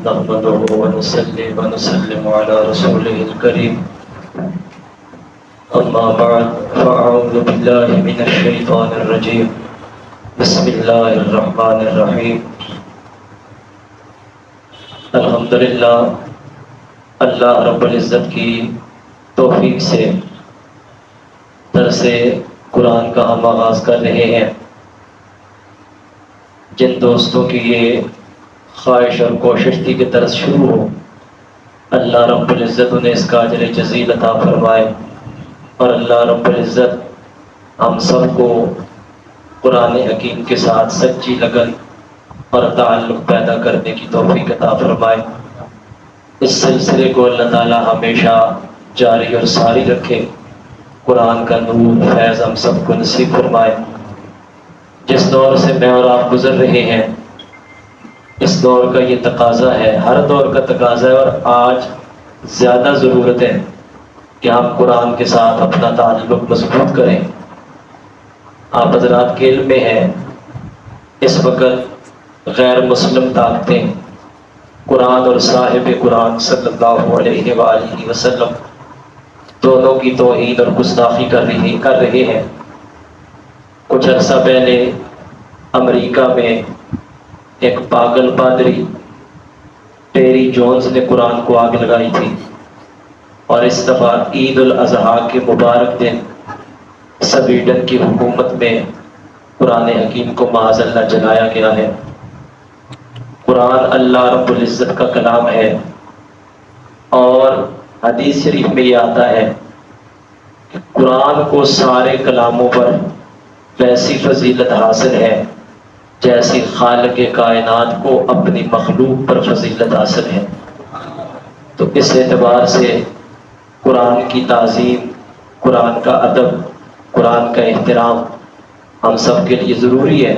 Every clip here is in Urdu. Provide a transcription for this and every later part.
نحمده ونصلي ونسلم على رسوله الكريم أما بعد فأعوذ بالله من الشيطان الرجيم بسم الله الرحمن الرحيم الحمدللہ اللہ رب العزت کی توفیق سے درس قرآن کا ہم آغاز کر رہے ہیں۔ جن دوستوں کی یہ خواہش اور کوشش تھی کہ درس شروع ہو، اللہ رب العزت انہیں اس کا اجر جزیل عطا فرمائے، اور اللہ رب العزت ہم سب کو قرآن حکیم کے ساتھ سچی لگن اور تعلق پیدا کرنے کی توفیق عطا فرمائے۔ اس سلسلے کو اللہ تعالی ہمیشہ جاری اور ساری رکھے، قرآن کا نور فیض ہم سب کو نصیب فرمائے۔ جس دور سے میں اور آپ گزر رہے ہیں، اس دور کا یہ تقاضا ہے، ہر دور کا تقاضا ہے، اور آج زیادہ ضرورت ہے کہ ہم قرآن کے ساتھ اپنا تعلق مضبوط کریں۔ آپ حضرات کے علم میں ہیں، اس وقت غیر مسلم طاقتیں قرآن اور صاحب قرآن صلی اللہ علیہ وآلہ وسلم دونوں کی توہین اور گستاخی کر رہے ہیں۔ کچھ عرصہ پہلے امریکہ میں ایک پاگل پادری ٹیری جونز نے قرآن کو آگ لگائی تھی، اور اس دفعہ عید الاضحیٰ کے مبارک دن سویڈن کی حکومت میں قرآن حکیم کو معاذ اللہ جلایا گیا ہے۔ قرآن اللہ رب العزت کا کلام ہے، اور حدیث شریف میں یہ آتا ہے کہ قرآن کو سارے کلاموں پر ویسی فضیلت حاصل ہے جیسی خالق کائنات کو اپنی مخلوق پر فضیلت حاصل ہے۔ تو اس اعتبار سے قرآن کی تعظیم، قرآن کا ادب، قرآن کا احترام ہم سب کے لیے ضروری ہے۔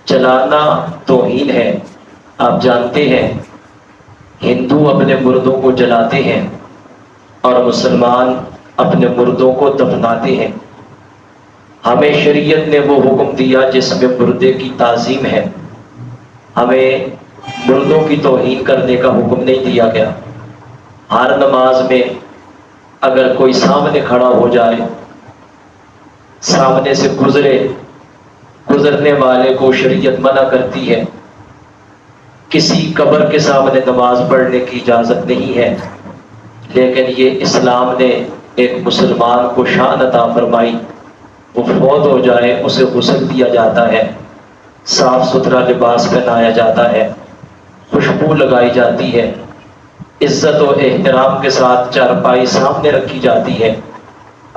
جلانا توہین ہے۔ آپ جانتے ہیں ہندو اپنے مردوں کو جلاتے ہیں اور مسلمان اپنے مردوں کو دفناتے ہیں۔ ہمیں شریعت نے وہ حکم دیا جس میں مردے کی تعظیم ہے، ہمیں مردوں کی توہین کرنے کا حکم نہیں دیا گیا۔ ہر نماز میں اگر کوئی سامنے کھڑا ہو جائے، سامنے سے گزرنے والے کو شریعت منع کرتی ہے، کسی قبر کے سامنے نماز پڑھنے کی اجازت نہیں ہے، لیکن یہ اسلام نے ایک مسلمان کو شان عطا فرمائی۔ وہ فوت ہو جائے، اسے غسل دیا جاتا ہے، صاف ستھرا لباس پہنایا جاتا ہے، خوشبو لگائی جاتی ہے، عزت و احترام کے ساتھ چارپائی سامنے رکھی جاتی ہے،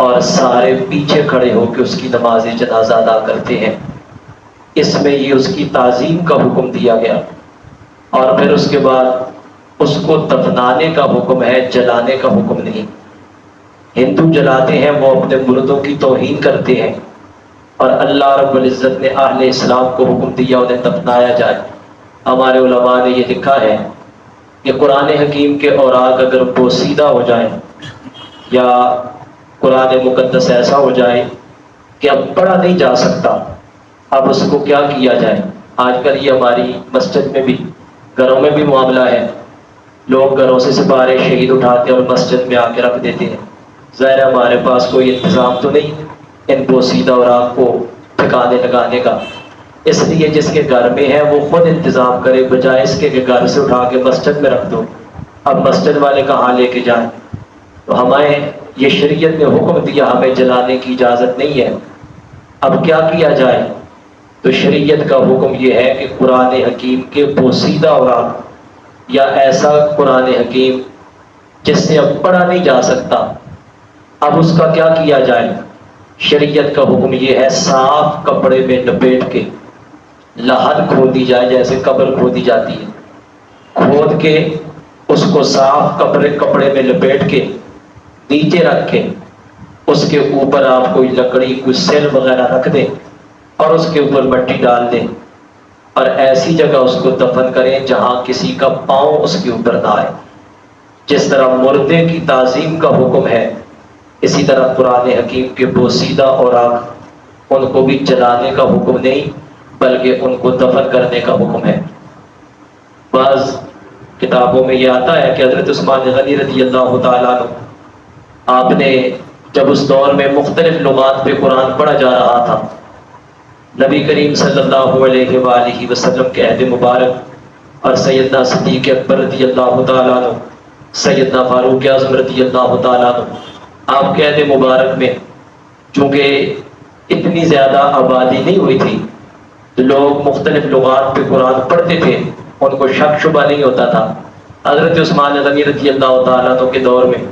اور سارے پیچھے کھڑے ہو کے اس کی نماز جنازہ ادا کرتے ہیں۔ اس میں یہ اس کی تعظیم کا حکم دیا گیا، اور پھر اس کے بعد اس کو دفنانے کا حکم ہے، جلانے کا حکم نہیں۔ ہندو جلاتے ہیں، وہ اپنے مردوں کی توہین کرتے ہیں، اور اللہ رب العزت نے اہل اسلام کو حکم دیا انہیں دفنایا جائے۔ ہمارے علماء نے یہ لکھا ہے کہ قرآن حکیم کے اوراق اگر بوسیدہ ہو جائیں، یا قرآن مقدس ایسا ہو جائے کہ اب پڑھا نہیں جا سکتا، اب اس کو کیا کیا جائے؟ آج کل یہ ہماری مسجد میں بھی، گھروں میں بھی معاملہ ہے، لوگ گھروں سے سپارے شہید اٹھاتے اور مسجد میں آ کے رکھ دیتے ہیں۔ ظاہر ہمارے پاس کوئی انتظام تو نہیں ان بوسیدہ اوراق کو ٹھکانے لگانے کا، اس لیے جس کے گھر میں ہے وہ خود انتظام کرے، بجائے اس کے کہ گھر سے اٹھا کے مسجد میں رکھ دو۔ اب مسجد والے کہاں لے کے جائیں؟ تو ہمیں یہ شریعت نے حکم دیا، ہمیں جلانے کی اجازت نہیں ہے۔ اب کیا کیا جائے؟ تو شریعت کا حکم یہ ہے کہ قرآن حکیم کے بوسیدہ اوراق، یا ایسا قرآن حکیم جس سے اب پڑھا نہیں جا سکتا، اب اس کا کیا کیا جائے؟ شریعت کا حکم یہ ہے صاف کپڑے میں لپیٹ کے لحد کھودی جائے، جیسے قبر کھودی جاتی ہے، کھود کے اس کو صاف کپڑے میں لپیٹ کے نیچے رکھ کے اس کے اوپر آپ کوئی لکڑی، کوئی سل وغیرہ رکھ دیں، اور اس کے اوپر مٹی ڈال دیں، اور ایسی جگہ اس کو دفن کریں جہاں کسی کا پاؤں اس کے اوپر نہ آئے۔ جس طرح مردے کی تعظیم کا حکم ہے، اسی طرح قرآن حکیم کے بوسیدہ اوراق ان کو بھی جلانے کا حکم نہیں بلکہ ان کو دفن کرنے کا حکم ہے۔ بعض کتابوں میں یہ آتا ہے کہ حضرت عثمان غنی رضی اللہ تعالیٰ عنہ، آپ نے جب اس دور میں مختلف لغات پہ قرآن پڑھا جا رہا تھا، نبی کریم صلی اللہ علیہ وآلہ وسلم کے عہد مبارک اور سیدنا صدیق اکبر رضی اللہ تعالیٰ عنہ، سیدنا فاروق اعظم رضی اللہ تعالیٰ عنہ، آپ کے عہد مبارک میں چونکہ اتنی زیادہ آبادی نہیں ہوئی تھی تو لوگ مختلف لغات پہ قرآن پڑھتے تھے، ان کو شک شبہ نہیں ہوتا تھا۔ حضرت عثمان غنی رضی اللہ تعالیٰ عنہ کے دور میں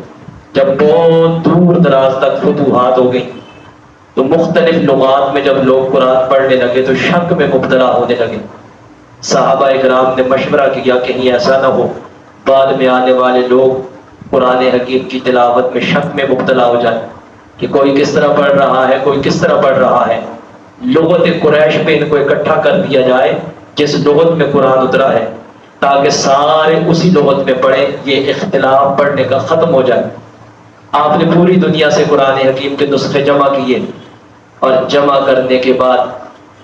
جب بہت دور دراز تک فتوحات ہو گئی تو مختلف لغات میں جب لوگ قرآن پڑھنے لگے تو شک میں مبتلا ہونے لگے۔ صحابہ اکرام نے مشورہ کیا کہیں ایسا نہ ہو بعد میں آنے والے لوگ قرآن حکیم کی تلاوت میں شک میں مبتلا ہو جائے کہ کوئی کس طرح پڑھ رہا ہے، کوئی کس طرح پڑھ رہا ہے۔ لغت قریش پہ ان کو اکٹھا کر دیا جائے جس لغت میں قرآن اترا ہے، تاکہ سارے اسی لغت میں پڑھیں، یہ اختلاف پڑھنے کا ختم ہو جائے۔ آپ نے پوری دنیا سے قرآن حکیم کے نسخے جمع کیے، اور جمع کرنے کے بعد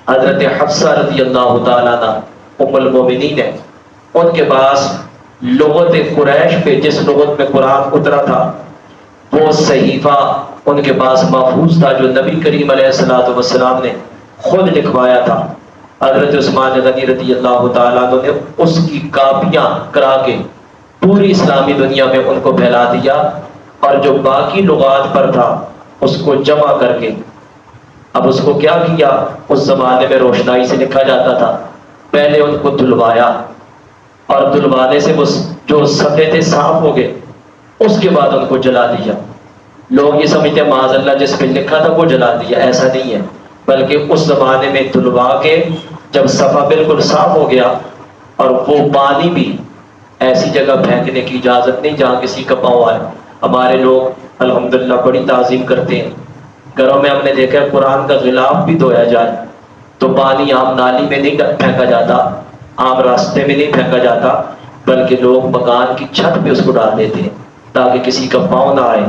حضرت حفصہ رضی اللہ تعالیٰ عنہ ام المومنین ہے، ان کے پاس لغت قریش پہ جس لغت میں قرآن اترا تھا وہ صحیفہ ان کے پاس محفوظ تھا، جو نبی کریم علیہ الصلوۃ والسلام نے خود لکھوایا تھا۔ حضرت عثمان غنی رضی اللہ تعالیٰ عنہ نے اس کی کاپیاں کرا کے پوری اسلامی دنیا میں ان کو پھیلا دیا، اور جو باقی لغات پر تھا اس کو جمع کر کے اب اس کو کیا کیا، اس زمانے میں روشنائی سے لکھا جاتا تھا، پہلے ان کو دھلوایا، اور دھلوانے سے وہ جو صفحے تھے صاف ہو گئے، اس کے بعد ان کو جلا دیا۔ لوگ یہ سمجھتے ہیں معاذ اللہ جس پہ لکھا تھا وہ جلا دیا، ایسا نہیں ہے، بلکہ اس زمانے میں دھلوا کے جب صفحہ بالکل صاف ہو گیا، اور وہ پانی بھی ایسی جگہ پھینکنے کی اجازت نہیں جہاں کسی کا پاؤں آئے۔ ہمارے لوگ الحمدللہ بڑی تعظیم کرتے ہیں، گھروں میں ہم نے دیکھا ہے قرآن کا غلاف بھی دھویا جائے تو پانی عام نالی میں نہیں پھینکا جاتا، عام راستے میں نہیں پھینکا جاتا، بلکہ لوگ مکان کی چھت پہ اس کو ڈال دیتے ہیں تاکہ کسی کا پاؤں نہ آئے۔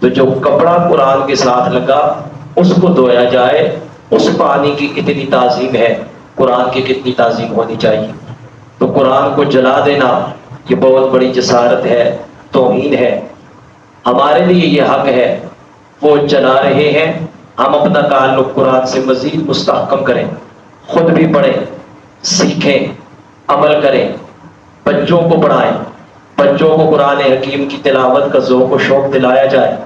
تو جو کپڑا قرآن کے ساتھ لگا اس کو دھویا جائے، اس پانی کی اتنی تعظیم ہے، قرآن کی کتنی تعظیم ہونی چاہیے۔ تو قرآن کو جلا دینا یہ بہت بڑی جسارت ہے، توہین ہے۔ ہمارے لیے یہ حق ہے، وہ جلا رہے ہیں، ہم اپنا تعلق قرآن سے مزید مستحکم کریں، خود بھی پڑھیں، سیکھیں، عمل کریں، بچوں کو پڑھائیں، بچوں کو قرآن حکیم کی تلاوت کا ذوق و شوق دلایا جائے،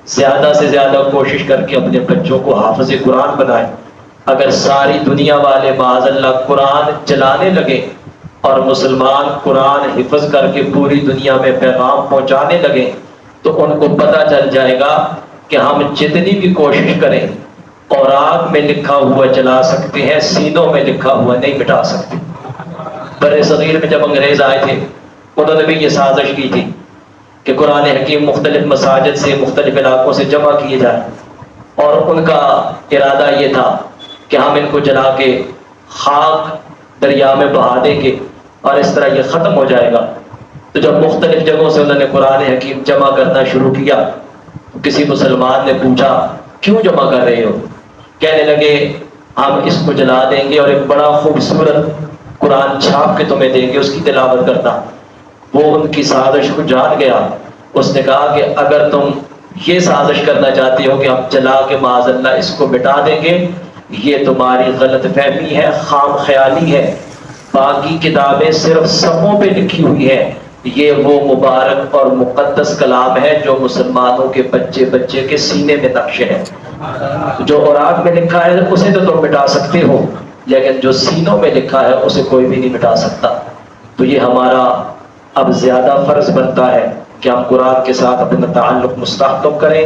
زیادہ سے زیادہ کوشش کر کے اپنے بچوں کو حافظ قرآن بنائیں۔ اگر ساری دنیا والے معاذ اللہ قرآن جلانے لگے اور مسلمان قرآن حفظ کر کے پوری دنیا میں پیغام پہنچانے لگے تو ان کو پتہ چل جائے گا کہ ہم جتنی بھی کوشش کریں اوراق میں لکھا ہوا جلا سکتے ہیں، سینوں میں لکھا ہوا نہیں مٹا سکتے۔ بر صغیر میں جب انگریز آئے تھے انہوں نے بھی یہ سازش کی تھی کہ قرآن حکیم مختلف مساجد سے مختلف علاقوں سے جمع کیے جائیں، اور ان کا ارادہ یہ تھا کہ ہم ان کو جلا کے خاک دریا میں بہا دیں گے اور اس طرح یہ ختم ہو جائے گا۔ تو جب مختلف جگہوں سے انہوں نے قرآن حکیم جمع کرنا شروع کیا تو کسی مسلمان نے پوچھا کیوں جمع کر رہے ہو؟ کہنے لگے ہم اس کو جلا دیں گے اور ایک بڑا خوبصورت قرآن چھاپ کے تمہیں دیں گے، اس کی تلاوت کرنا۔ وہ ان کی سازش کو جان گیا، اس نے کہا کہ اگر تم یہ سازش کرنا چاہتے ہو کہ ہم جلا کے معاذ اللہ اس کو مٹا دیں گے، یہ تمہاری غلط فہمی ہے، خام خیالی ہے۔ باقی کتابیں صرف صفوں پہ لکھی ہوئی ہیں، یہ وہ مبارک اور مقدس کلام ہے جو مسلمانوں کے بچے بچے کے سینے میں نقش ہے۔ جو اوراق میں لکھا ہے اسے تو تم مٹا سکتے ہو، لیکن جو سینوں میں لکھا ہے اسے کوئی بھی نہیں مٹا سکتا۔ تو یہ ہمارا اب زیادہ فرض بنتا ہے کہ ہم قرآن کے ساتھ اپنا تعلق مستحکم کریں،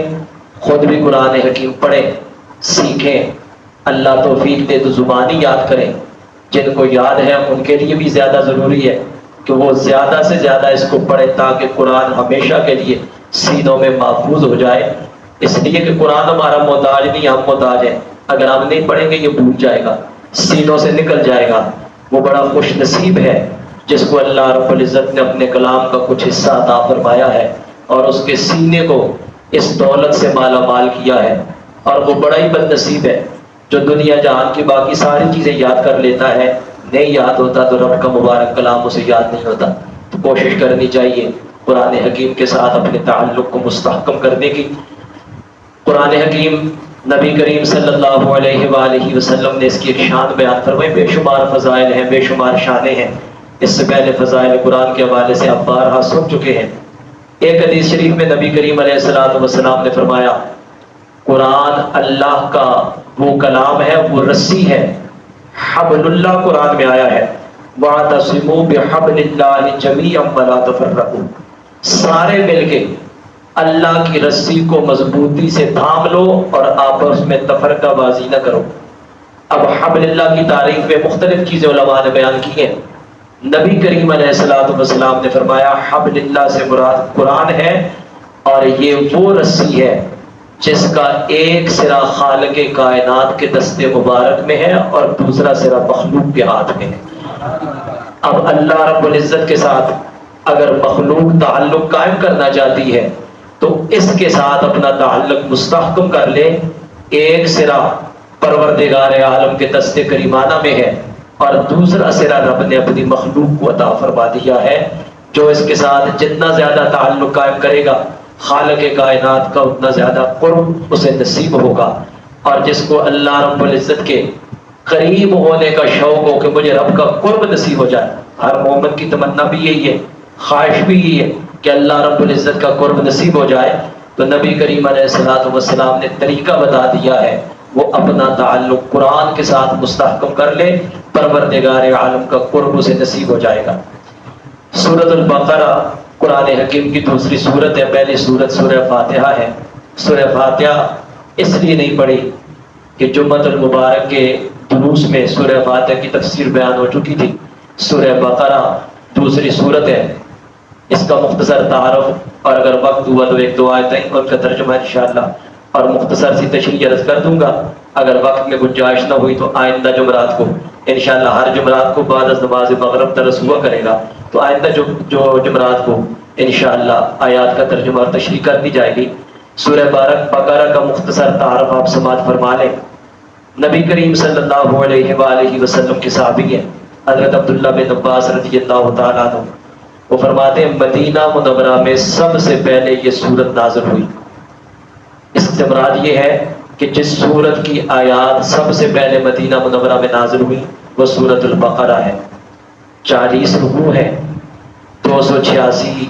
خود بھی قرآن حکیم پڑھیں، سیکھیں، اللہ توفیق دے تو زبانی یاد کریں۔ جن کو یاد ہے ان کے لیے بھی زیادہ ضروری ہے کہ وہ زیادہ سے زیادہ اس کو پڑھیں تاکہ قرآن ہمیشہ کے لیے سینوں میں محفوظ ہو جائے۔ اس لیے کہ قرآن ہمارا محتاج نہیں، ہم محتاج ہیں۔ اگر ہم نہیں پڑھیں گے یہ بھول جائے گا، سینوں سے نکل جائے گا۔ وہ بڑا خوش نصیب ہے جس کو اللہ رب العزت نے اپنے کلام کا کچھ حصہ عطا فرمایا ہے اور اس کے سینے کو اس دولت سے مالا مال کیا ہے۔ اور وہ بڑا ہی بد نصیب ہے جو دنیا جہان کی باقی ساری چیزیں یاد کر لیتا ہے، نہیں یاد ہوتا تو رب کا مبارک کلام اسے یاد نہیں ہوتا۔ تو کوشش کرنی چاہیے قرآن حکیم کے ساتھ اپنے تعلق کو مستحکم کرنے کی۔ قرآن حکیم نبی کریم صلی اللہ علیہ وآلہ وسلم نے اس کی ایک شان بیان فرمائی، بے شمار فضائل ہیں، بے شمار شانیں ہیں۔ اس سے پہلے فضائل قرآن کے حوالے سے آپ بارہا سن چکے ہیں۔ ایک حدیث شریف میں نبی کریم علیہ السلام نے فرمایا قرآن اللہ کا وہ کلام ہے، وہ رسی ہے، حبل اللہ قرآن میں آیا ہے، وَاعْتَصِمُوا بِحَبْلِ اللَّهِ جَمِيعًا وَلَا تَفَرَّقُوا، سارے مل کے اللہ کی رسی کو مضبوطی سے تھام لو اور آپس میں تفرقہ بازی نہ کرو۔ اب حبل اللہ کی تعریف میں مختلف چیزیں علماء نے بیان کی ہیں۔ نبی کریم علیہ السلام نے فرمایا حبل اللہ سے مراد قرآن ہے، اور یہ وہ رسی ہے جس کا ایک سرا خالق کائنات کے دست مبارک میں ہے اور دوسرا سرا مخلوق کے ہاتھ میں ہے۔ اب اللہ رب العزت کے ساتھ اگر مخلوق تعلق قائم کرنا چاہتی ہے تو اس کے ساتھ اپنا تعلق مستحکم کر لے۔ ایک سرا پروردگار عالم کے دست کریمانہ میں ہے اور دوسرا سرا رب نے اپنی مخلوق کو عطا فرما دیا ہے۔ جو اس کے ساتھ جتنا زیادہ تعلق قائم کرے گا خالق کائنات کا اتنا زیادہ قرب اسے نصیب ہوگا۔ اور جس کو اللہ رب العزت کے قریب ہونے کا شوق ہو کہ مجھے رب کا قرب نصیب ہو جائے، ہر مومن کی تمنا بھی یہی ہے، خواہش بھی یہی ہے کہ اللہ رب العزت کا قرب نصیب ہو جائے، تو نبی کریم علیہ السلام نے طریقہ بتا دیا ہے، وہ اپنا تعلق قرآن کے ساتھ مستحکم کر لے، پروردگار عالم کا قرب اسے نصیب ہو جائے گا۔ سورۃ البقرہ قرآن حکیم کی دوسری سورت ہے، پہلی سورت سورہ فاتحہ ہے۔ سورہ فاتحہ اس لیے نہیں پڑھی کہ جمعۃ المبارک کے دروس میں سورہ فاتحہ کی تفسیر بیان ہو چکی تھی۔ سورہ بقرہ دوسری سورت ہے، اس کا مختصر تعارف اور اگر وقت ہوا تو ایک دو آیتیں ان کا ترجمہ انشاءاللہ اور مختصر سی تشریح عرض کر دوں گا۔ اگر وقت میں گنجائش نہ ہوئی تو آئندہ جمعرات کو انشاءاللہ، ہر جمعرات کو بعد از نماز مغرب درس ہوا کرے گا، تو آئندہ جو جمعرات کو انشاءاللہ آیات کا ترجمہ اور تشریح کر دی جائے گی۔ سورہ بقرہ کا مختصر تعارف آپ سماعت فرما لیں۔ نبی کریم صلی اللہ علیہ وآلہ وسلم کے صحابی ہیں حضرت عبداللہ بن عباس رضی اللہ تعالیٰ عنہ، وہ فرماتے ہیں مدینہ منورہ میں سب سے پہلے یہ سورت نازل ہوئی۔ اس سے مراد یہ ہے کہ جس سورت کی آیات سب سے پہلے مدینہ منورہ میں نازل ہوئی وہ سورۃ البقرہ ہے۔ 40 رکوع ہیں، 286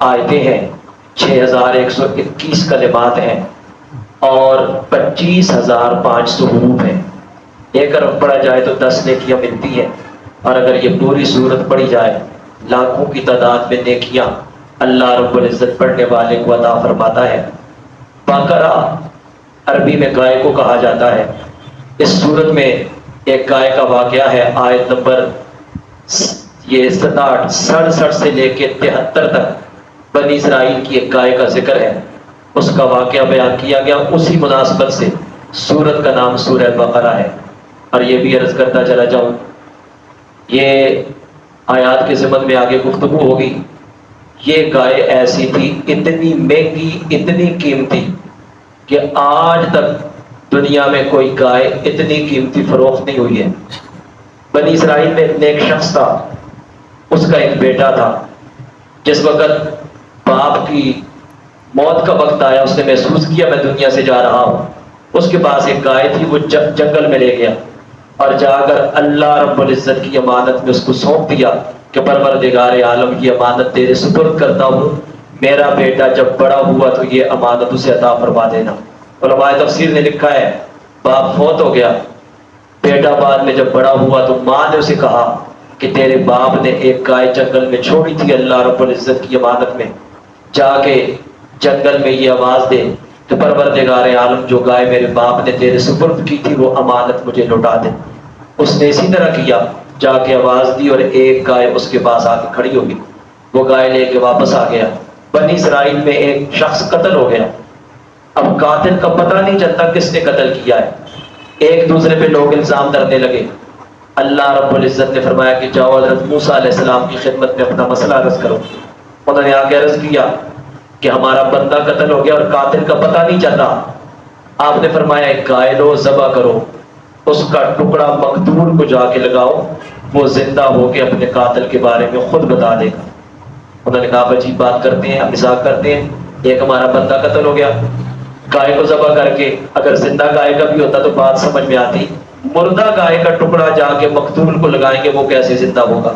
آیتیں ہیں، 6121 کلمات ہیں اور 25,500 حروف ہیں۔ ایک حرف پڑھا جائے تو 10 نیکیاں ملتی ہیں، اور اگر یہ پوری سورت پڑھی جائے لاکھوں کی تعداد میں نیکیاں اللہ رب العزت پڑھنے والے کو عطا فرماتا ہے۔ بقرہ عربی میں گائے کو کہا جاتا ہے۔ اس سورت میں ایک گائے کا واقعہ ہے، آیت نمبر 67 سے لے کے 73 تک بنی اسرائیل کی ایک گائے کا ذکر ہے، اس کا واقعہ بیان کیا گیا۔ اسی مناسبت سے سورت کا نام سورہ بقرہ ہے۔ اور یہ بھی عرض کرتا چلا جاؤں، یہ آیات کے ضمن میں آگے گفتگو ہوگی۔ یہ گائے ایسی تھی، اتنی مہنگی، اتنی قیمتی کہ آج تک دنیا میں کوئی گائے اتنی قیمتی فروخت نہیں ہوئی ہے۔ بنی اسرائیل میں ایک شخص تھا، اس کا ایک بیٹا تھا۔ جس وقت باپ کی موت کا وقت آیا، اس نے محسوس کیا میں دنیا سے جا رہا ہوں۔ اس کے پاس ایک گائے تھی، وہ جنگل میں لے گیا اور جا کر اللہ رب العزت کی امانت میں اس کو سونپ دیا کہ پروردگار عالم کی امانت تیرے سپرد کرتا ہوں، میرا بیٹا جب بڑا ہوا تو یہ امانت اسے عطا فرما دینا۔ علماء تفسیر نے لکھا ہے باپ فوت ہو گیا، بیٹا بعد میں جب بڑا ہوا تو ماں نے اسے کہا کہ تیرے باپ نے ایک گائے جنگل میں چھوڑی تھی اللہ رب العزت کی امانت میں، جا کے جنگل میں یہ آواز دے کہ پروردگار عالم جو گائے میرے باپ نے تیرے سپرد کی تھی وہ امانت مجھے لوٹا دے۔ اس نے اسی طرح کیا، جا کے آواز دی اور ایک گائے اس کے پاس آ کے کھڑی ہو گئی۔ وہ گائے لے کے واپس آ گیا۔ بنی اسرائیل میں ایک شخص قتل ہو گیا، اب قاتل کا پتہ نہیں چلتا کس نے قتل کیا ہے۔ ایک دوسرے پہ لوگ الزام دھرنے لگے۔ اللہ رب العزت نے فرمایا کہ جاؤ حضرت موسیٰ علیہ السلام کی خدمت میں اپنا مسئلہ عرض کرو۔ انہوں نے آ کے عرض کیا کہ ہمارا بندہ قتل ہو گیا اور قاتل کا پتہ نہیں چل رہا۔ آپ نے فرمایا ایک گائے لو، ذبح کرو، اس کا ٹکڑا مقتول کو جا کے لگاؤ، وہ زندہ ہو کے اپنے قاتل کے بارے میں خود بتا دے گا۔ انہوں نے کہا عجیب بات کرتے ہیں، ہم مزاق کرتے ہیں، ایک ہمارا بندہ قتل ہو گیا، گائے کو ذبح کر کے، اگر زندہ گائے کا بھی ہوتا تو بات سمجھ میں آتی، مردہ گائے کا ٹکڑا جا کے مقتول کو لگائیں گے، وہ کیسے زندہ ہوگا؟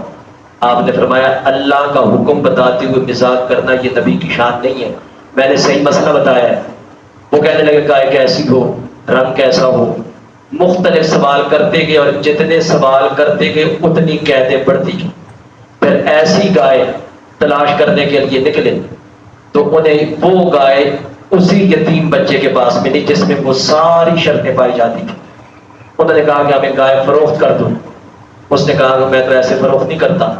آپ نے فرمایا اللہ کا حکم بتاتے ہوئے مزاق کرنا یہ نبی کی شان نہیں ہے، میں نے صحیح مسئلہ بتایا ہے۔ وہ کہنے لگے گائے کیسی ہو، رنگ کیسا ہو، مختلف سوال کرتے گئے، اور جتنے سوال کرتے گئے اتنی قیدیں بڑھتی گئی۔ پھر ایسی گائے تلاش کرنے کے لیے نکلے تو انہیں وہ گائے اسی یتیم بچے کے پاس ملی جس میں وہ ساری شرطیں پائی جاتی تھی۔ انہوں نے کہا کہ ہمیں گائے فروخت کر دو۔ اس نے کہا کہ میں تو ایسے فروخت نہیں کرتا،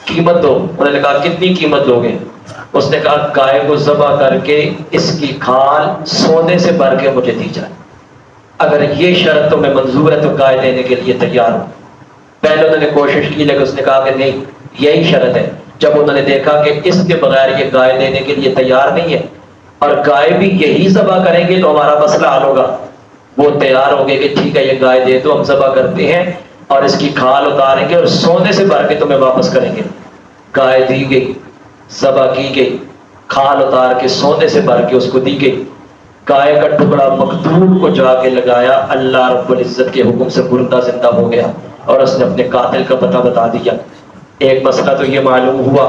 قیمت دو۔ انہوں نے کہا کتنی قیمت دو گے؟ اس نے کہا گائے کو ذبح کر کے اس کی کھال سونے سے بھر کے مجھے دی جائے، اگر یہ شرط تمہیں منظور ہے تو گائے دینے کے لیے تیار ہو۔ پہلے انہوں نے کوشش کی لیکن اس نے کہا کہ نہیں یہی شرط ہے۔ جب انہوں نے دیکھا کہ اس کے بغیر یہ گائے دینے کے لیے تیار نہیں ہے اور گائے بھی یہی ذبح کریں گے تو ہمارا مسئلہ حل ہوگا، وہ تیار ہو گئے کہ ٹھیک ہے یہ گائے دے تو ہم ذبح کرتے ہیں اور اس کی کھال اتاریں گے اور سونے سے بھر کے تمہیں واپس کریں گے۔ گائے دی گئی، ذبح کی گئی، کھال اتار کے سونے سے بھر کے اس کو دی گئی۔ گائے کا ٹکڑا مقتول کو جا کے لگایا، اللہ رب العزت کے حکم سے مردہ زندہ ہو گیا اور اس نے اپنے قاتل کا پتہ بتا دیا۔ ایک مسئلہ تو یہ معلوم ہوا،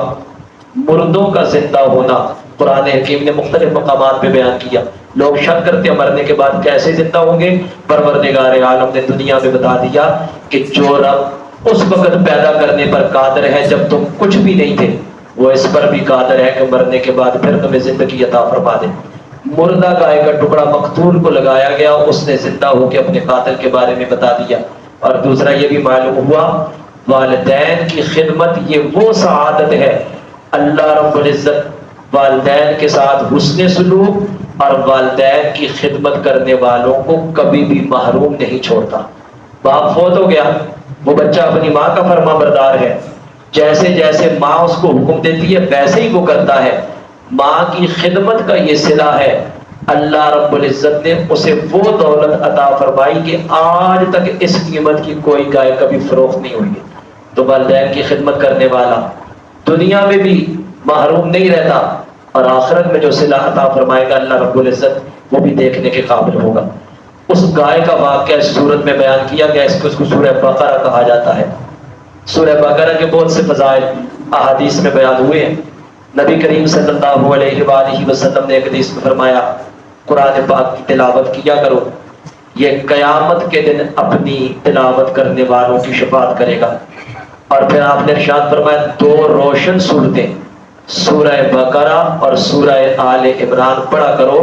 مردوں کا زندہ ہونا قرآن حکیم نے مختلف مقامات پہ بیان کیا۔ لوگ شک کرتے ہیں مرنے کے بعد کیسے زندہ ہوں گے، پروردگار عالم نے دنیا میں بتا دیا کہ جو رب اس وقت پیدا کرنے پر قادر ہے جب تم کچھ بھی نہیں تھے، وہ اس پر بھی قادر ہے کہ مرنے کے بعد پھر تمہیں زندگی عطا فرما دے۔ مردہ گائے کا ٹکڑا مقتول کو لگایا گیا، اس نے زندہ ہو کے اپنے قاتل کے بارے میں بتا دیا۔ اور دوسرا یہ بھی معلوم ہوا والدین کی خدمت یہ وہ سعادت ہے، اللہ رب العزت والدین کے ساتھ حسن سلوک اور والدین کی خدمت کرنے والوں کو کبھی بھی محروم نہیں چھوڑتا۔ باپ فوت ہو گیا، وہ بچہ اپنی ماں کا فرما بردار ہے، جیسے جیسے ماں اس کو حکم دیتی ہے ویسے ہی وہ کرتا ہے۔ ماں کی خدمت کا یہ صلہ ہے، اللہ رب العزت نے اسے وہ دولت عطا فرمائی کہ آج تک اس قیمت کی کوئی گائے کبھی فروخت نہیں ہوئی ہے۔ تو والدین کی خدمت کرنے والا دنیا میں بھی محروم نہیں رہتا اور آخرت میں جو صلہ عطا فرمائے گا اللہ رب العزت وہ بھی دیکھنے کے قابل ہوگا۔ اس گائے کا واقعہ اس سورت میں بیان کیا گیا، اس کو سورہ بقرہ کہا جاتا ہے۔ سورہ بقرہ کے بہت سے فضائل احادیث میں بیان ہوئے ہیں۔ نبی کریم صلی اللہ علیہ وآلہ وسلم نے ایک حدیث میں فرمایا قرآن پاک کی تلاوت کیا کرو، یہ قیامت کے دن اپنی تلاوت کرنے والوں کی شفاعت کرے گا۔ اور پھر آپ نے ارشاد فرمایا دو روشن صورتیں سورہ بقرہ اور سورہ آل عمران پڑھا کرو،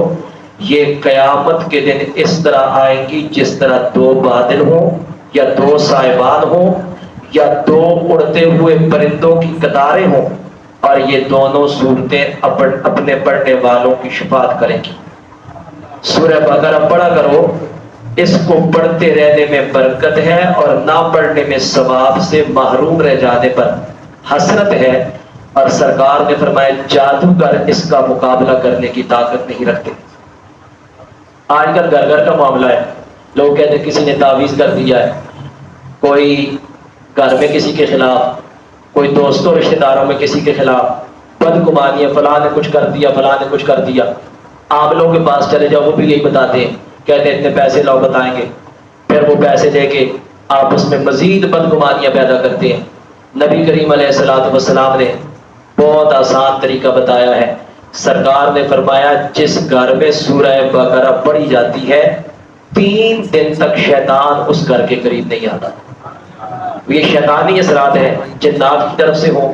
یہ قیامت کے دن اس طرح آئیں گی جس طرح دو بادل ہوں یا دو سائبان ہوں یا دو اڑتے ہوئے پرندوں کی قطاریں ہوں، اور یہ دونوں صورتیں اپنے پڑھنے والوں کی شفاعت کریں گی۔ سورہ بقرہ پڑھا کرو، اس کو پڑھتے رہنے میں برکت ہے اور نہ پڑھنے میں ثواب سے محروم رہ جانے پر حسرت ہے۔ اور سرکار نے فرمایا جادوگر اس کا مقابلہ کرنے کی طاقت نہیں رکھتے۔ آج کل گھر گھر کا معاملہ ہے، لوگ کہتے ہیں کسی نے تعویذ کر دیا ہے، کوئی گھر میں کسی کے خلاف، کوئی دوستوں رشتہ داروں میں کسی کے خلاف بدگمانیاں، فلاں نے کچھ کر دیا، فلاں نے کچھ کر دیا۔ آپ لوگوں کے پاس چلے جاؤ، وہ بھی یہی بتاتے ہیں، کہتے ہیں اتنے پیسے لاؤ بتائیں گے، پھر وہ پیسے دے کے آپس میں مزید بدگمانیاں پیدا کرتے ہیں۔ نبی کریم علیہ الصلوۃ والسلام نے بہت آسان طریقہ بتایا ہے۔ سرکار نے فرمایا جس گھر میں سورہ بقرہ پڑھی جاتی ہے 3 دن تک شیطان اس گھر کے قریب نہیں آتا۔ یہ شیطانی اثرات ہیں، جنات کی طرف سے ہوں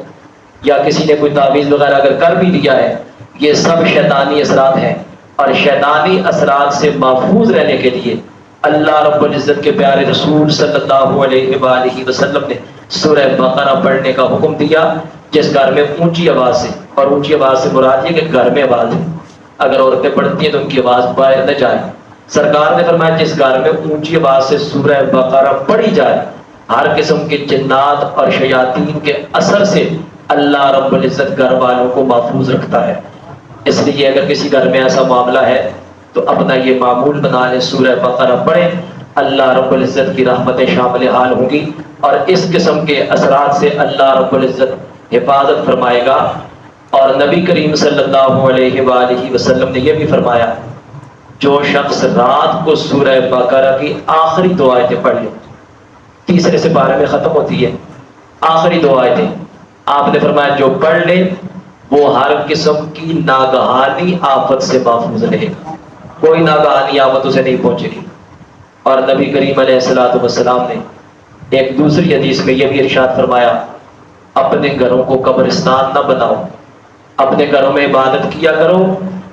یا کسی نے کوئی تعویذ وغیرہ اگر کر بھی دیا ہے، یہ سب شیطانی اثرات ہیں۔ اور شیطانی اثرات سے محفوظ رہنے کے لیے اللہ رب العزت کے پیارے رسول صلی اللہ علیہ وآلہ وسلم نے سورہ بقرہ پڑھنے کا حکم دیا، جس گھر میں اونچی آواز سے، اور اونچی آواز سے مراد یہ کہ گھر میں آواز ہے، اگر عورتیں پڑھتی ہیں تو ان کی آواز باہر نہ جائے۔ سرکار نے فرمایا جس گھر میں اونچی آواز سے سورہ بقرہ پڑھی جائے ہر قسم کے جنات اور شیاطین کے اثر سے اللہ رب العزت گھر والوں کو محفوظ رکھتا ہے۔ اس لیے اگر کسی گھر میں ایسا معاملہ ہے تو اپنا یہ معمول بنا لیں، سورہ بقرہ پڑھیں، اللہ رب العزت کی رحمتیں شامل حال ہوں گی اور اس قسم کے اثرات سے اللہ رب العزت حفاظت فرمائے گا۔ اور نبی کریم صلی اللہ علیہ وآلہ وسلم نے یہ بھی فرمایا جو شخص رات کو سورہ بقرہ کی آخری 2 آیتیں پڑھ لے، تیسرے سپارے میں ختم ہوتی ہے، آخری 2 آیتیں آپ نے فرمایا جو پڑھ لے وہ ہر قسم کی ناگہانی آفت سے محفوظ رہے گا، کوئی ناگہانی آفت اسے نہیں پہنچے گی۔ اور نبی کریم علیہ الصلوۃ والسلام نے ایک دوسری حدیث میں یہ بھی ارشاد فرمایا اپنے گھروں کو قبرستان نہ بناؤ، اپنے گھروں میں عبادت کیا کرو،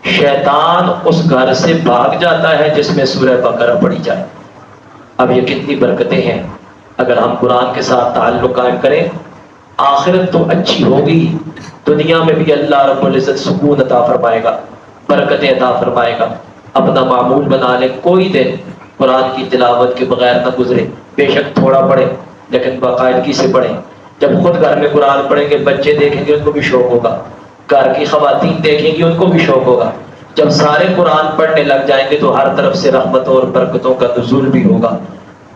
شیطان اس گھر سے بھاگ جاتا ہے جس میں سورہ بقرہ پڑھی جائے۔ اب یہ کتنی برکتیں ہیں اگر ہم قرآن کے ساتھ تعلق قائم کریں، آخرت تو اچھی ہوگی، دنیا میں بھی اللہ رب العزت سکون عطا فرمائے گا، برکتیں عطا فرمائے گا۔ اپنا معمول بنا لیں کوئی دن قرآن کی تلاوت کے بغیر نہ گزرے، بے شک تھوڑا پڑھیں لیکن باقاعدگی سے پڑھیں۔ جب خود گھر میں قرآن پڑھیں گے بچے دیکھیں گے ان کو بھی شوق ہوگا، گھر کی خواتین دیکھیں گی ان کو بھی شوق ہوگا۔ جب سارے قرآن پڑھنے لگ جائیں گے تو ہر طرف سے رحمتوں اور برکتوں کا نزول بھی ہوگا۔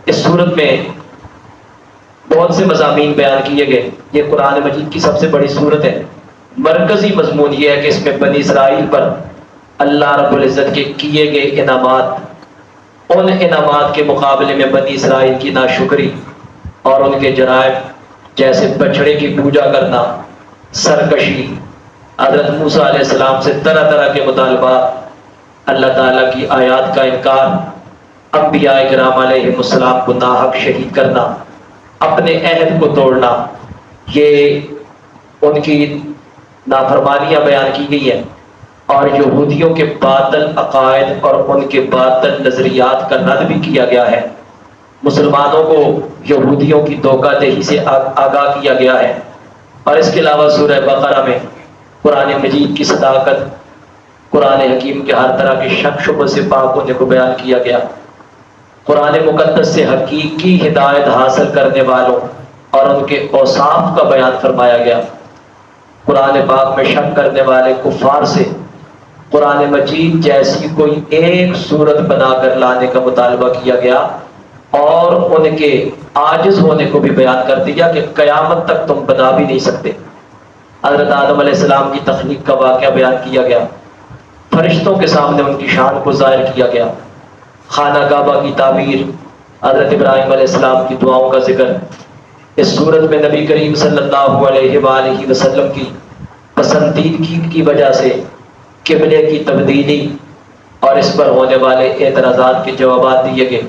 اس صورت میں بہت سے مضامین بیان کیے گئے، یہ قرآن مجید کی سب سے بڑی صورت ہے۔ مرکزی مضمون یہ ہے کہ اس میں بنی اسرائیل پر اللہ رب العزت کے کیے گئے انعامات، ان انعامات کے مقابلے میں بنی اسرائیل کی ناشکری اور ان کے جرائم جیسے بچڑے کی پوجا کرنا، سرکشی، حضرت موسیٰ علیہ السلام سے طرح طرح کے مطالبات، اللہ تعالیٰ کی آیات کا انکار، انبیاء کرام علیہ السلام کو ناحق شہید کرنا، اپنے عہد کو توڑنا، یہ ان کی نافرمانیاں بیان کی گئی ہیں، اور یہودیوں کے باطل عقائد اور ان کے باطل نظریات کا رد بھی کیا گیا ہے۔ مسلمانوں کو یہودیوں کی دھوکہ دہی سے آگاہ کیا گیا ہے۔ اور اس کے علاوہ سورہ بقرہ میں قرآن مجید کی صداقت، قرآن حکیم کے ہر طرح کے شک شبہ سے پاک ہونے کو بیان کیا گیا۔ قرآن مقدس سے حقیقی ہدایت حاصل کرنے والوں اور ان کے اوصاف کا بیان فرمایا گیا۔ قرآن پاک میں شک کرنے والے کفار سے قرآن مجید جیسی کوئی ایک صورت بنا کر لانے کا مطالبہ کیا گیا، اور ان کے عاجز ہونے کو بھی بیان کر دیا کہ قیامت تک تم بنا بھی نہیں سکتے۔ حضرت آدم علیہ السلام کی تخلیق کا واقعہ بیان کیا گیا، فرشتوں کے سامنے ان کی شان کو ظاہر کیا گیا، خانہ کعبہ کی تعمیر، حضرت ابراہیم علیہ السلام کی دعاؤں کا ذکر۔ اس صورت میں نبی کریم صلی اللہ علیہ وآلہ وسلم کی پسندیدگی کی وجہ سے قبلے کی تبدیلی اور اس پر ہونے والے اعتراضات کے جوابات دیے گئے۔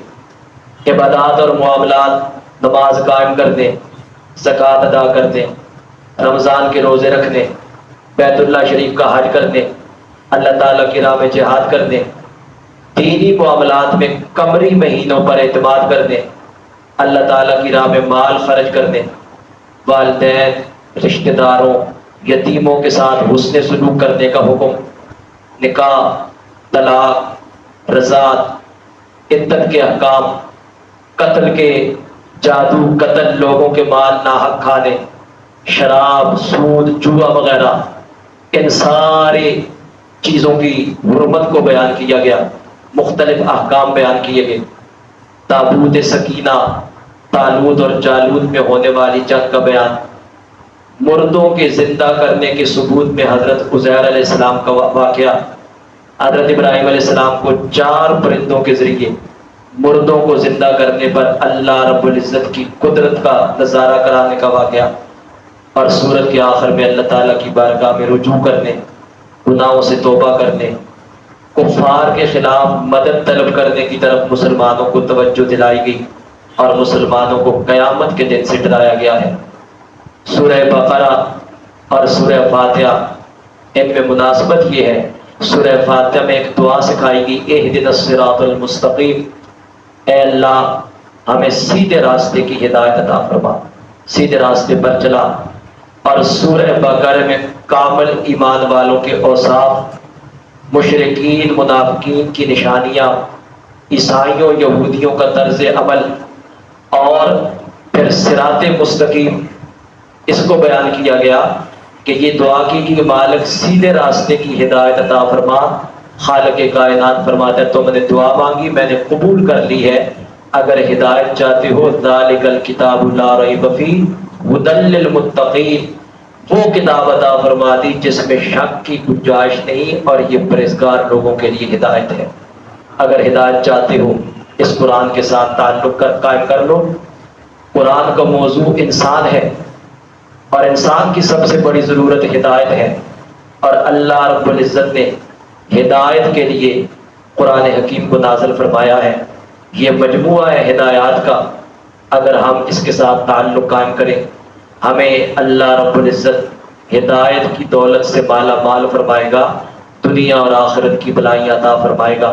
عبادات اور معاملات، نماز قائم کرنے، زکوٰۃ ادا کرنے، رمضان کے روزے رکھنے، بیت اللہ شریف کا حج کرنے، اللہ تعالیٰ کی راہ میں جہاد کرنے، دینی معاملات میں قمری مہینوں پر اعتماد کرنے، اللہ تعالیٰ کی راہ میں مال خرچ کرنے، والدین، رشتہ داروں، یتیموں کے ساتھ حسن سلوک کرنے کا حکم، نکاح، طلاق، رضاعت، عدت کے احکام، قتل کے، جادو، قتل، لوگوں کے مال ناحق کھانے، شراب، سود، جوا وغیرہ، ان ساری چیزوں کی حرمت کو بیان کیا گیا، مختلف احکام بیان کیے گئے۔ تابوت سکینہ، طالوت اور جالوت میں ہونے والی جنگ کا بیان، مردوں کے زندہ کرنے کے ثبوت میں حضرت عزیر علیہ السلام کا واقعہ، حضرت ابراہیم علیہ السلام کو 4 پرندوں کے ذریعے مردوں کو زندہ کرنے پر اللہ رب العزت کی قدرت کا نظارہ کرانے کا واقعہ، اور سورت کے آخر میں اللہ تعالیٰ کی بارگاہ میں رجوع کرنے، گناہوں سے توبہ کرنے، کفار کے خلاف مدد طلب کرنے کی طرف مسلمانوں کو توجہ دلائی گئی، اور مسلمانوں کو قیامت کے دن سے ڈرایا گیا ہے۔ سورہ بقرہ اور سورہ فاتحہ، ان میں مناسبت یہ ہے، سورہ فاتحہ میں ایک دعا سکھائی گئی، اہدنا الصراط المستقیم، اے اللہ ہمیں سیدھے راستے کی ہدایت عطا فرما، سیدھے راستے پر چلا۔ اور سورہ بقرہ میں کامل ایمان والوں کے اوصاف، مشرکین منافقین کی نشانیاں، عیسائیوں یہودیوں کا طرز عمل، اور پھر صراط مستقیم، اس کو بیان کیا گیا کہ یہ دعا کی کہ مالک سیدھے راستے کی ہدایت عطا فرما۔ خالق کائنات فرماتا ہے تم نے دعا مانگی، میں نے قبول کر لی ہے، اگر ہدایت چاہتے ہو ذالک الکتاب لا ریب فیہ ھدی للمتقین، وہ کتاب عطا فرما دی جس میں شک کی گنجائش نہیں، اور یہ پرہیزگار لوگوں کے لیے ہدایت ہے۔ اگر ہدایت چاہتے ہو اس قرآن کے ساتھ تعلق قائم کر لو۔ قرآن کا موضوع انسان ہے، اور انسان کی سب سے بڑی ضرورت ہدایت ہے، اور اللہ رب العزت نے ہدایت کے لیے قرآن حکیم کو نازل فرمایا ہے۔ یہ مجموعہ ہے ہدایات کا۔ اگر ہم اس کے ساتھ تعلق قائم کریں، ہمیں اللہ رب العزت ہدایت کی دولت سے مالا مال فرمائے گا، دنیا اور آخرت کی بلائیں عطا فرمائے گا۔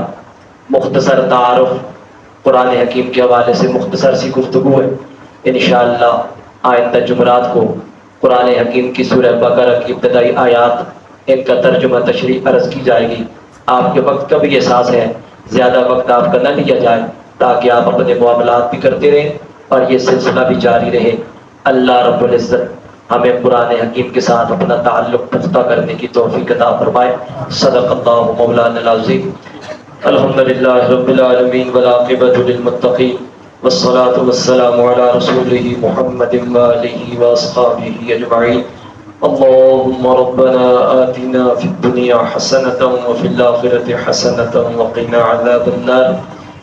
مختصر تعارف قرآن حکیم کے حوالے سے مختصر سی گفتگو ہے۔ انشاءاللہ آئندہ جمعرات کو قرآن حکیم کی سورہ بقرہ کی ابتدائی آیات، ان کا ترجمہ تشریح عرض کی جائے گی۔ آپ کے وقت کا بھی احساس ہے، زیادہ وقت آپ کا نہ لیا جائے تاکہ آپ اپنے معاملات بھی کرتے رہیں اور یہ سلسلہ بھی جاری رہے۔ اللہ رب العزت ہمیں قرآن حکیم کے ساتھ اپنا تعلق پختہ کرنے کی توفیق عطا فرمائے۔ صدق اللہ مولانا العظیم۔ الحمدللہ رب العالمین والعاقبۃ للمتقین، والصلاة والسلام علی رسولہ محمد وآلہ واصحابہ اجمعین۔ اللهم ربنا آتنا في الدنيا حسنة وفي الآخرة حسنة وقنا عذاب النار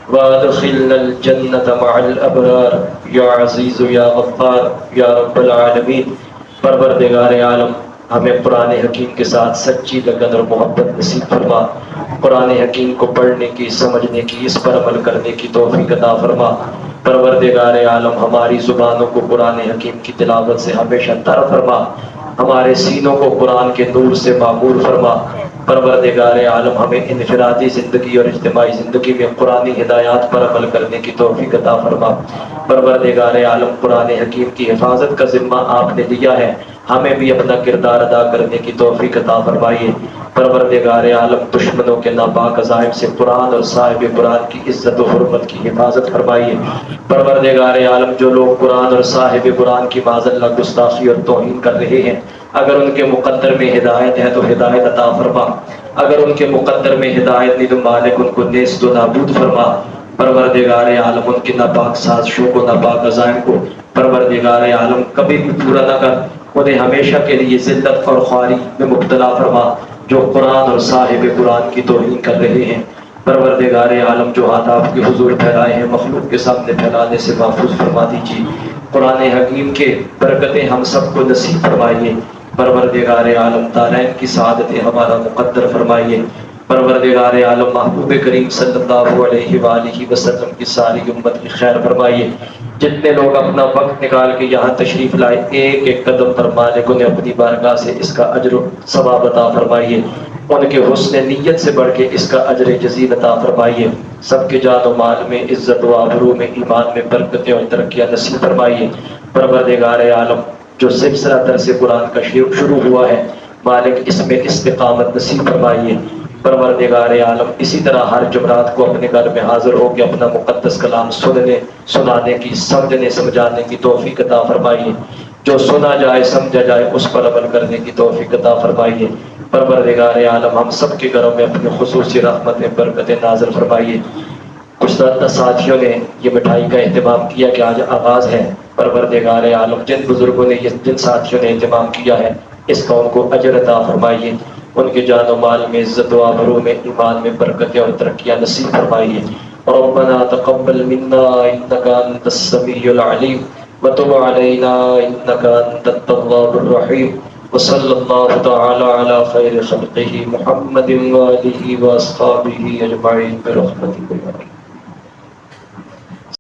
وادخلنا الجنة مع الأبرار یا عزیز یا غفار یا رب العالمین۔ پروردگار عالم ہمیں قرآن حکیم کے ساتھ سچی لگن اور محبت نصیب فرما۔ قرآن حکیم کو پڑھنے کی، سمجھنے کی، اس پر عمل کرنے کی توفیق عطا فرما۔ پروردگار عالم ہماری زبانوں کو قرآن حکیم کی تلاوت سے ہمیشہ تر فرما، ہمارے سینوں کو قرآن کے نور سے معمور فرما۔ پروردگار عالم ہمیں انفرادی زندگی اور اجتماعی زندگی میں قرآنی ہدایات پر عمل کرنے کی توفیق عطا فرما۔ پروردگار عالم قرآن حکیم کی حفاظت کا ذمہ آپ نے لیا ہے، ہمیں بھی اپنا کردار ادا کرنے کی توفیق عطا فرمائیے۔ پروردگار عالم دشمنوں کے ناپاک عزائم سے قرآن اور صاحب قرآن کی عزت و حرمت کی حفاظت فرمائیے۔ پروردگار عالم جو لوگ قرآن اور صاحب قرآن کی معاذ اللہ گستاخی اور توہین کر رہے ہیں، اگر ان کے مقدر میں ہدایت ہے تو ہدایت عطا فرما، اگر ان کے مقدر میں ہدایت نہیں تو مالک ان کو نیست و نابود فرما۔ پروردگار عالم ان کی ناپاک سازشوں کو، ناپاک عزائم کو پروردگار عالم کبھی بھی پورا نہ کر، انہیں ہمیشہ کے لیے ذلت اور خواری میں مبتلا فرما جو قرآن اور صاحب قرآن کی توہین کر رہے ہیں۔ پروردگار عالم جو ہاتھ آپ کے حضور پھیلائے ہیں، مخلوق کے سامنے پھیلانے سے محفوظ فرما دیجیے۔ قرآن حکیم کے برکتیں ہم سب کو نصیب فرمائیے۔ پروردگار عالم دارین کی سعادتیں ہمارا مقدر فرمائیے۔ پروردگار عالم محبوب کریم صلی اللہ علیہ وآلہ وسلم کی ساری امت کی خیر فرمائیے۔ جتنے لوگ اپنا وقت نکال کے یہاں تشریف لائے، ایک ایک قدم پر مالک انہیں اپنی بارگاہ سے اس کا اجر و ثواب عطا فرمائیے۔ ان کے حسن نیت سے بڑھ کے اس کا اجر جزیل عطا فرمائیے۔ سب کے جان و مال میں، عزت و آبرو میں، ایمان میں برکتیں اور ترقیاں نصیب فرمائیے۔ پروردگار عالم جو سلسلہ درس قرآن کا شروع ہوا ہے، مالک اس میں استقامت نصیب فرمائیے۔ پروردگار عالم اسی طرح ہر جمعرات کو اپنے گھر میں حاضر ہو کے اپنا مقدس کلام سننے، سنانے کی، سمجھنے سمجھانے کی توفیق عطا فرمائیے۔ جو سنا جائے، سمجھا جائے، اس پر عمل کرنے کی توفیق عطا فرمائیے۔ پروردگار عالم ہم سب کے گھروں میں اپنی خصوصی رحمتیں، برکتیں نازل فرمائیے۔ کچھ ساتھیوں نے یہ مٹھائی کا اہتمام کیا کہ آج آغاز ہے۔ پروردگار عالم جن بزرگوں نے، جن ساتھیوں نے اہتمام کیا ہے، اس کا ان کو اجر عطا فرمائیے۔ ان کے جان و مال میں، عزت و آبرو میں، ایمان میں برکتیں اور ترقیاں نصیب فرمائیے۔ ربنا تقبل منا انك انت السميع العليم وتب علينا انك انت التواب الرحيم وصلى الله تعالى على خير خلقه محمد وآله واصحابه اجمعين برحمتك يا